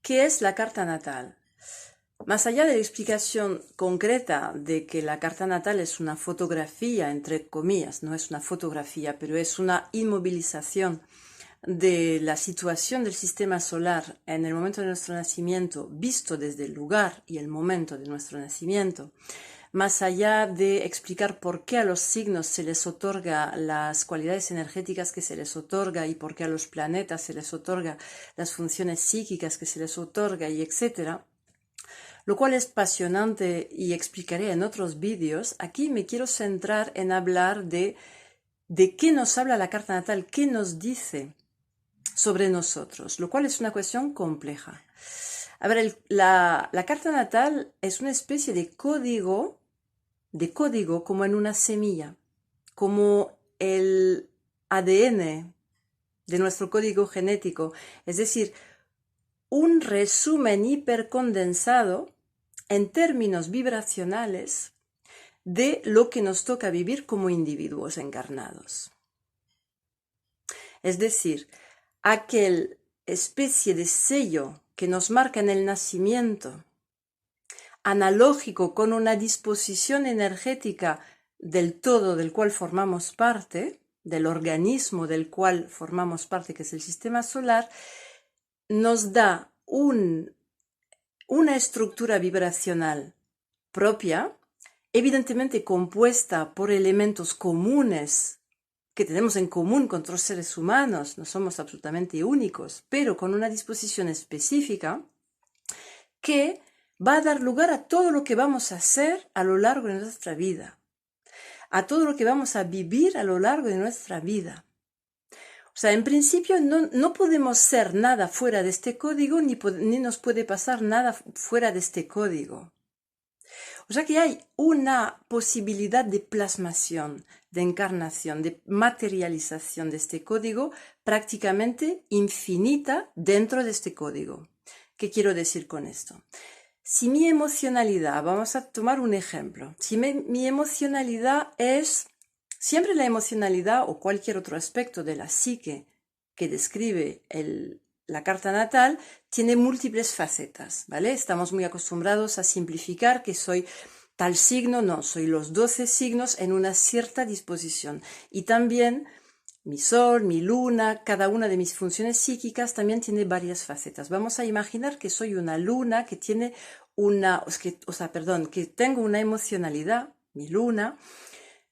¿Qué es la carta natal? Más allá de la explicación concreta de que la carta natal es una fotografía, entre comillas, no es una fotografía, pero es una inmovilización de la situación del sistema solar en el momento de nuestro nacimiento, visto desde el lugar y el momento de nuestro nacimiento, más allá de explicar por qué a los signos se les otorga las cualidades energéticas que se les otorga y por qué a los planetas se les otorga las funciones psíquicas que se les otorga y etcétera, lo cual es apasionante y explicaré en otros vídeos. Aquí me quiero centrar en hablar de qué nos habla la carta natal, qué nos dice sobre nosotros, lo cual es una cuestión compleja. A ver, la carta natal es una especie de código como en una semilla, como el ADN de nuestro código genético, es decir, un resumen hipercondensado en términos vibracionales de lo que nos toca vivir como individuos encarnados. Es decir, aquel especie de sello que nos marca en el nacimiento, analógico con una disposición energética del todo del cual formamos parte, del organismo del cual formamos parte, que es el sistema solar, nos da una estructura vibracional propia, evidentemente compuesta por elementos comunes que tenemos en común con otros seres humanos, no somos absolutamente únicos, pero con una disposición específica que va a dar lugar a todo lo que vamos a hacer a lo largo de nuestra vida, a todo lo que vamos a vivir a lo largo de nuestra vida. O sea, en principio no podemos ser nada fuera de este código, ni nos puede pasar nada fuera de este código. O sea que hay una posibilidad de plasmación, de encarnación, de materialización de este código prácticamente infinita dentro de este código. ¿Qué quiero decir con esto? Si mi emocionalidad, vamos a tomar un ejemplo, si mi emocionalidad es, siempre la emocionalidad o cualquier otro aspecto de la psique que describe la carta natal, tiene múltiples facetas, ¿vale? Estamos muy acostumbrados a simplificar que soy tal signo, no, soy los 12 signos en una cierta disposición. Y también mi sol, mi luna, cada una de mis funciones psíquicas también tiene varias facetas. Vamos a imaginar que soy una luna que tiene que tengo una emocionalidad, mi luna,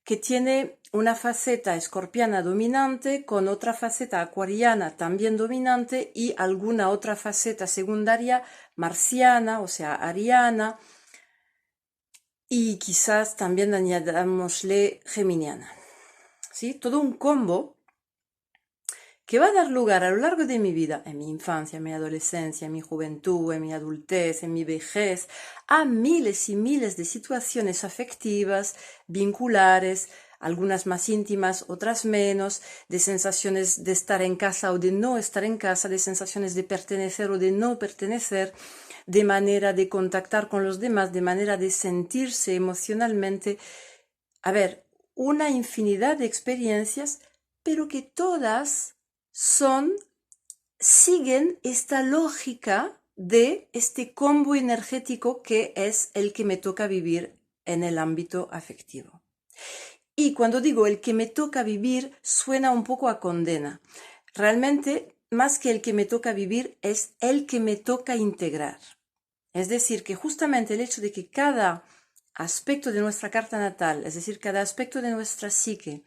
que tiene una faceta escorpiana dominante con otra faceta acuariana también dominante y alguna otra faceta secundaria marciana, o sea, ariana, y quizás también añadámosle geminiana. ¿Sí? Todo un combo que va a dar lugar a lo largo de mi vida, en mi infancia, en mi adolescencia, en mi juventud, en mi adultez, en mi vejez, a miles y miles de situaciones afectivas, vinculares, algunas más íntimas, otras menos, de sensaciones de estar en casa o de no estar en casa, de sensaciones de pertenecer o de no pertenecer, de manera de contactar con los demás, de manera de sentirse emocionalmente. A ver, una infinidad de experiencias, pero que todas siguen esta lógica de este combo energético que es el que me toca vivir en el ámbito afectivo. Y cuando digo el que me toca vivir, suena un poco a condena. Realmente, más que el que me toca vivir, es el que me toca integrar. Es decir, que justamente el hecho de que cada aspecto de nuestra carta natal, es decir, cada aspecto de nuestra psique,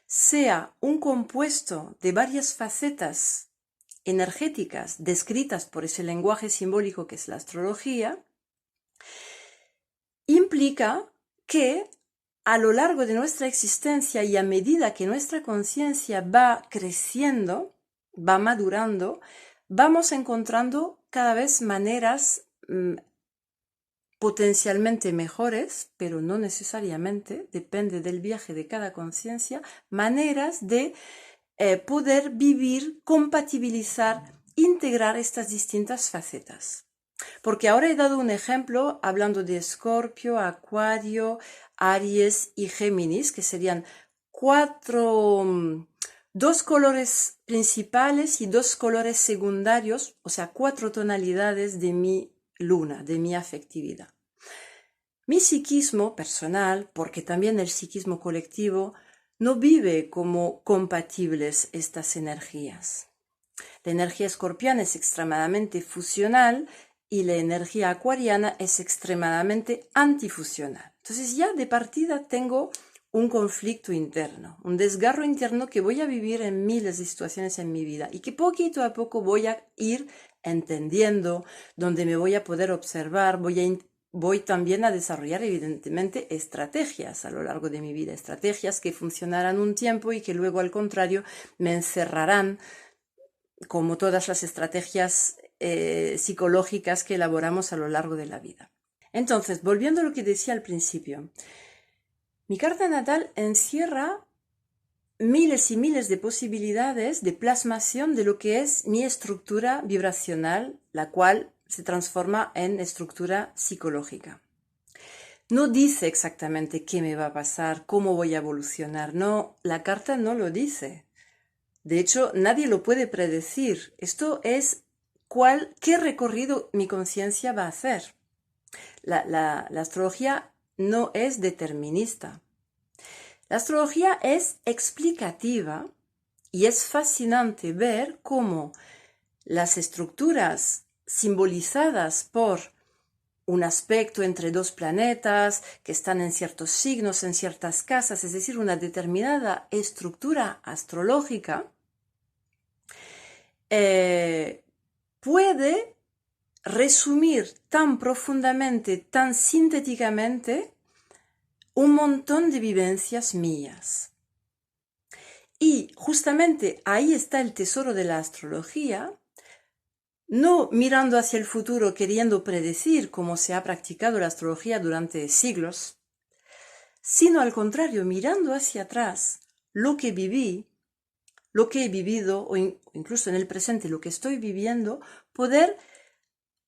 sea un compuesto de varias facetas energéticas descritas por ese lenguaje simbólico que es la astrología, implica que a lo largo de nuestra existencia y a medida que nuestra conciencia va creciendo, va madurando, vamos encontrando cada vez maneras potencialmente mejores, pero no necesariamente, depende del viaje de cada conciencia, maneras de poder vivir, compatibilizar, integrar estas distintas facetas. Porque ahora he dado un ejemplo hablando de Escorpio, Acuario, Aries y Géminis, que serían cuatro 2 colores principales y 2 colores secundarios, o sea, 4 tonalidades de mi luna, de mi afectividad. Mi psiquismo personal, porque también el psiquismo colectivo, no vive como compatibles estas energías. La energía escorpiana es extremadamente fusional y la energía acuariana es extremadamente antifusional. Entonces ya de partida tengo un conflicto interno, un desgarro interno que voy a vivir en miles de situaciones en mi vida y que poquito a poco voy a ir entendiendo, donde me voy a poder observar, voy también a desarrollar evidentemente estrategias a lo largo de mi vida, estrategias que funcionarán un tiempo y que luego al contrario me encerrarán, como todas las estrategias psicológicas que elaboramos a lo largo de la vida. Entonces, volviendo a lo que decía al principio, mi carta natal encierra miles y miles de posibilidades de plasmación de lo que es mi estructura vibracional, la cual se transforma en estructura psicológica. No dice exactamente qué me va a pasar, cómo voy a evolucionar, no, la carta no lo dice. De hecho, nadie lo puede predecir. Esto es qué recorrido mi conciencia va a hacer. La astrología no es determinista. La astrología es explicativa y es fascinante ver cómo las estructuras simbolizadas por un aspecto entre 2 planetas que están en ciertos signos, en ciertas casas, es decir, una determinada estructura astrológica, puede resumir tan profundamente, tan sintéticamente, un montón de vivencias mías. Y justamente ahí está el tesoro de la astrología, no mirando hacia el futuro queriendo predecir como se ha practicado la astrología durante siglos, sino al contrario, mirando hacia atrás lo que viví, lo que he vivido o incluso en el presente lo que estoy viviendo,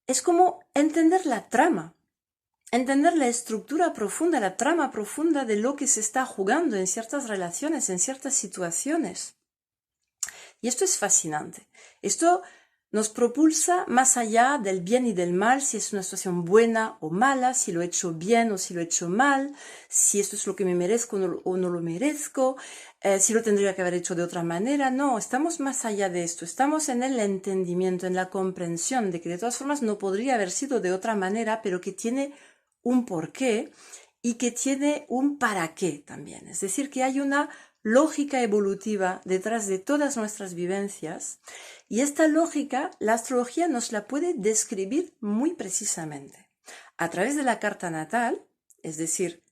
es como entender la trama, entender la estructura profunda, la trama profunda de lo que se está jugando en ciertas relaciones, en ciertas situaciones. Y esto es fascinante. Esto nos propulsa más allá del bien y del mal, si es una situación buena o mala, si lo he hecho bien o si lo he hecho mal, si esto es lo que me merezco o no lo merezco, si lo tendría que haber hecho de otra manera. No, estamos más allá de esto. Estamos en el entendimiento, en la comprensión de que de todas formas no podría haber sido de otra manera, pero que tiene un porqué y que tiene un para qué también. Es decir, que hay una lógica evolutiva detrás de todas nuestras vivencias y esta lógica la astrología nos la puede describir muy precisamente a través de la carta natal, es decir,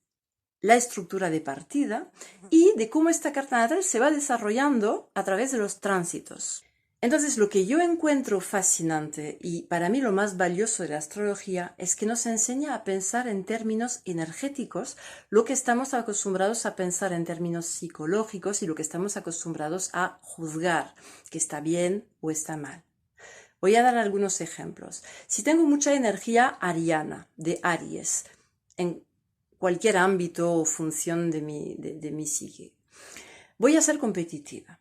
la estructura de partida y de cómo esta carta natal se va desarrollando a través de los tránsitos. Entonces, lo que yo encuentro fascinante y para mí lo más valioso de la astrología es que nos enseña a pensar en términos energéticos lo que estamos acostumbrados a pensar en términos psicológicos y lo que estamos acostumbrados a juzgar, que está bien o está mal. Voy a dar algunos ejemplos. Si tengo mucha energía ariana, de Aries, en cualquier ámbito o función de mi psique, voy a ser competitiva.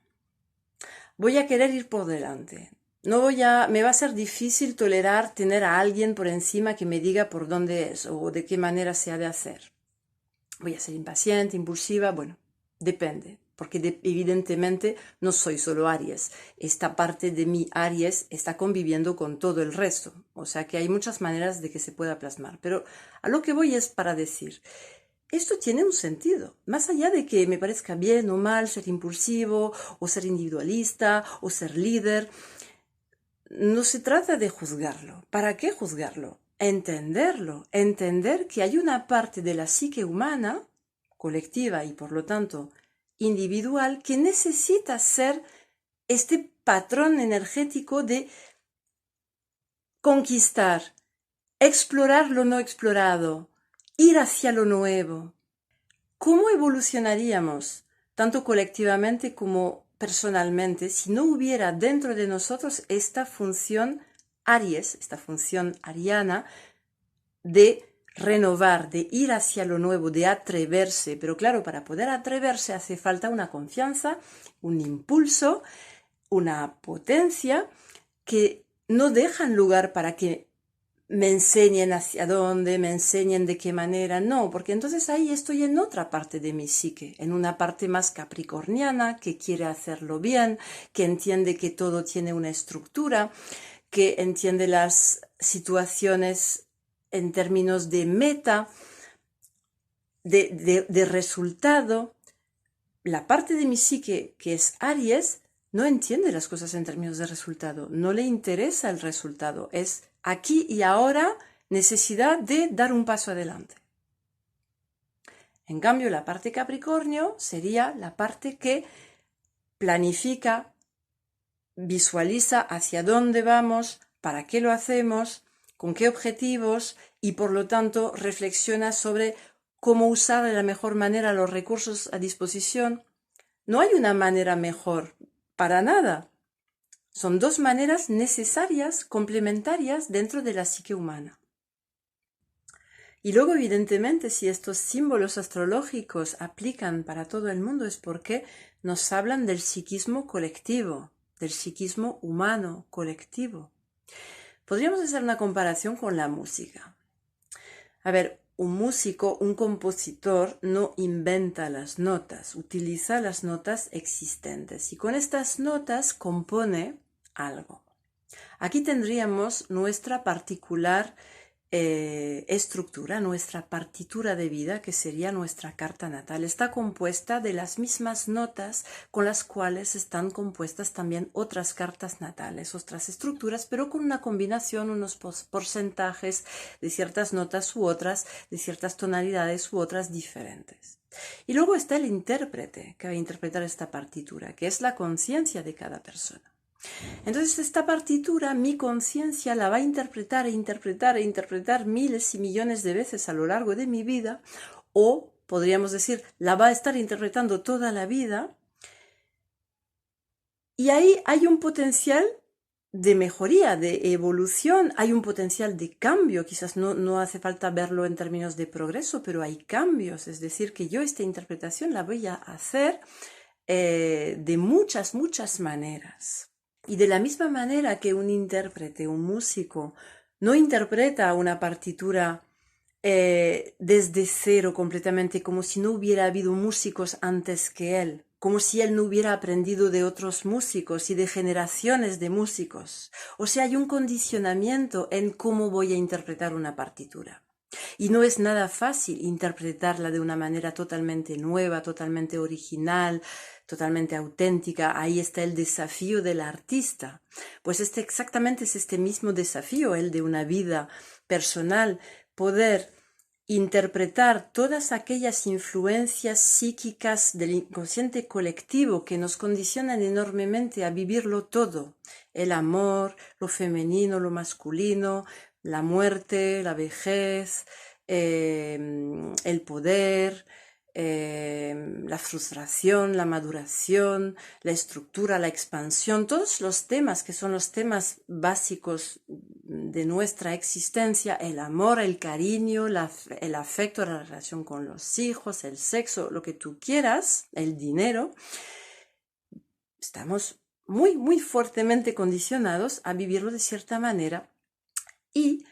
Voy a querer ir por delante. Me va a ser difícil tolerar tener a alguien por encima que me diga por dónde es o de qué manera se ha de hacer. Voy a ser impaciente, impulsiva, bueno, depende, porque evidentemente no soy solo Aries. Esta parte de mi Aries está conviviendo con todo el resto, o sea que hay muchas maneras de que se pueda plasmar. Pero a lo que voy es para decir, esto tiene un sentido, más allá de que me parezca bien o mal ser impulsivo o ser individualista o ser líder. No se trata de juzgarlo. ¿Para qué juzgarlo? Entenderlo, entender que hay una parte de la psique humana, colectiva y por lo tanto individual, que necesita ser este patrón energético de conquistar, explorar lo no explorado, ir hacia lo nuevo. ¿Cómo evolucionaríamos, tanto colectivamente como personalmente, si no hubiera dentro de nosotros esta función Aries, esta función ariana, de renovar, de ir hacia lo nuevo, de atreverse. Pero claro, para poder atreverse hace falta una confianza, un impulso, una potencia que no dejan lugar para que me enseñen hacia dónde, me enseñen de qué manera, no, porque entonces ahí estoy en otra parte de mi psique, en una parte más capricorniana, que quiere hacerlo bien, que entiende que todo tiene una estructura, que entiende las situaciones en términos de meta, de resultado. La parte de mi psique que es Aries no entiende las cosas en términos de resultado, no le interesa el resultado, es aquí y ahora necesidad de dar un paso adelante. En cambio, la parte Capricornio sería la parte que planifica, visualiza hacia dónde vamos, para qué lo hacemos, con qué objetivos y por lo tanto reflexiona sobre cómo usar de la mejor manera los recursos a disposición. No hay una manera mejor, para nada. Son dos maneras necesarias, complementarias dentro de la psique humana. Y luego, evidentemente, si estos símbolos astrológicos aplican para todo el mundo es porque nos hablan del psiquismo colectivo, del psiquismo humano colectivo. Podríamos hacer una comparación con la música. A ver, un músico, un compositor no inventa las notas, utiliza las notas existentes y con estas notas compone algo. Aquí tendríamos nuestra particular estructura, nuestra partitura de vida, que sería nuestra carta natal. Está compuesta de las mismas notas con las cuales están compuestas también otras cartas natales, otras estructuras, pero con una combinación, unos porcentajes de ciertas notas u otras, de ciertas tonalidades u otras diferentes. Y luego está el intérprete que va a interpretar esta partitura, que es la conciencia de cada persona. Entonces esta partitura, mi conciencia la va a interpretar e interpretar e interpretar miles y millones de veces a lo largo de mi vida, o podríamos decir, la va a estar interpretando toda la vida, y ahí hay un potencial de mejoría, de evolución, hay un potencial de cambio, quizás no hace falta verlo en términos de progreso, pero hay cambios, es decir, que yo esta interpretación la voy a hacer de muchas maneras. Y de la misma manera que un intérprete, un músico, no interpreta una partitura desde cero completamente, como si no hubiera habido músicos antes que él, como si él no hubiera aprendido de otros músicos y de generaciones de músicos. O sea, hay un condicionamiento en cómo voy a interpretar una partitura. Y no es nada fácil interpretarla de una manera totalmente nueva, totalmente original, totalmente auténtica. Ahí está el desafío del artista. Pues exactamente es este mismo desafío, el de una vida personal, poder interpretar todas aquellas influencias psíquicas del inconsciente colectivo que nos condicionan enormemente a vivirlo todo. El amor, lo femenino, lo masculino, la muerte, la vejez, el poder, la frustración, la maduración, la estructura, la expansión, todos los temas que son los temas básicos de nuestra existencia, el amor, el cariño, el afecto, la relación con los hijos, el sexo, lo que tú quieras, el dinero, estamos muy fuertemente condicionados a vivirlo de cierta manera. Y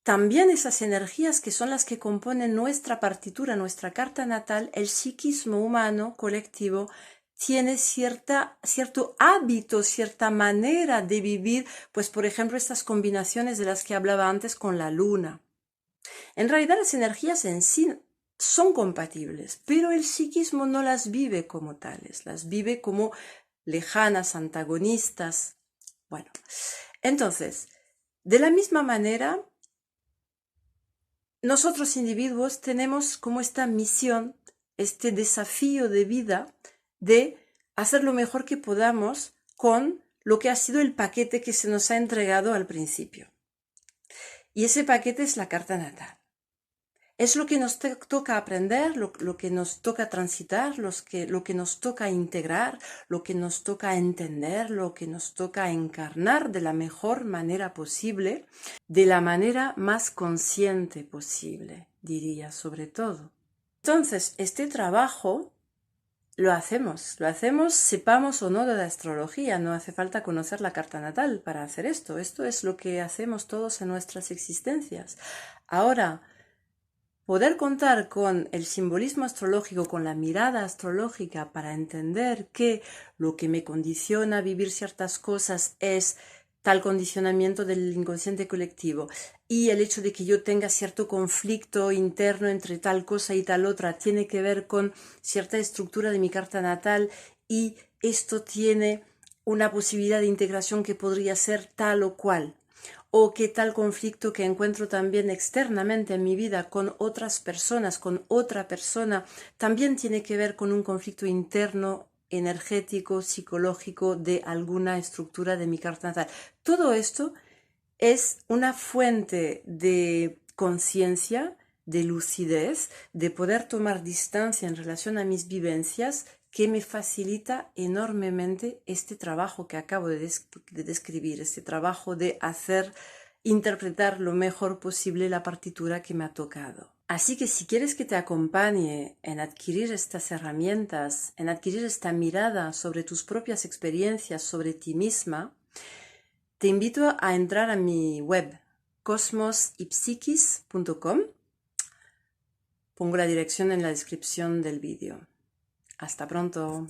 también esas energías que son las que componen nuestra partitura, nuestra carta natal, el psiquismo humano colectivo tiene cierto hábito, cierta manera de vivir, pues por ejemplo estas combinaciones de las que hablaba antes con la luna. En realidad las energías en sí son compatibles, pero el psiquismo no las vive como tales, las vive como lejanas, antagonistas. Bueno, entonces, de la misma manera, nosotros individuos tenemos como esta misión, este desafío de vida de hacer lo mejor que podamos con lo que ha sido el paquete que se nos ha entregado al principio. Y ese paquete es la carta natal. Es lo que nos toca aprender, lo que nos toca transitar, lo que nos toca integrar, lo que nos toca entender, lo que nos toca encarnar de la mejor manera posible, de la manera más consciente posible, diría sobre todo. Entonces, este trabajo lo hacemos, sepamos o no de la astrología, no hace falta conocer la carta natal para hacer esto. Esto es lo que hacemos todos en nuestras existencias. Ahora, poder contar con el simbolismo astrológico, con la mirada astrológica para entender que lo que me condiciona a vivir ciertas cosas es tal condicionamiento del inconsciente colectivo y el hecho de que yo tenga cierto conflicto interno entre tal cosa y tal otra tiene que ver con cierta estructura de mi carta natal y esto tiene una posibilidad de integración que podría ser tal o cual. O que tal conflicto que encuentro también externamente en mi vida con otras personas, con otra persona, también tiene que ver con un conflicto interno, energético, psicológico de alguna estructura de mi carta natal. Todo esto es una fuente de conciencia, de lucidez, de poder tomar distancia en relación a mis vivencias que me facilita enormemente este trabajo que acabo de describir, este trabajo de interpretar lo mejor posible la partitura que me ha tocado. Así que si quieres que te acompañe en adquirir estas herramientas, en adquirir esta mirada sobre tus propias experiencias, sobre ti misma, te invito a entrar a mi web cosmosypsikis.com. Pongo la dirección en la descripción del vídeo. Hasta pronto.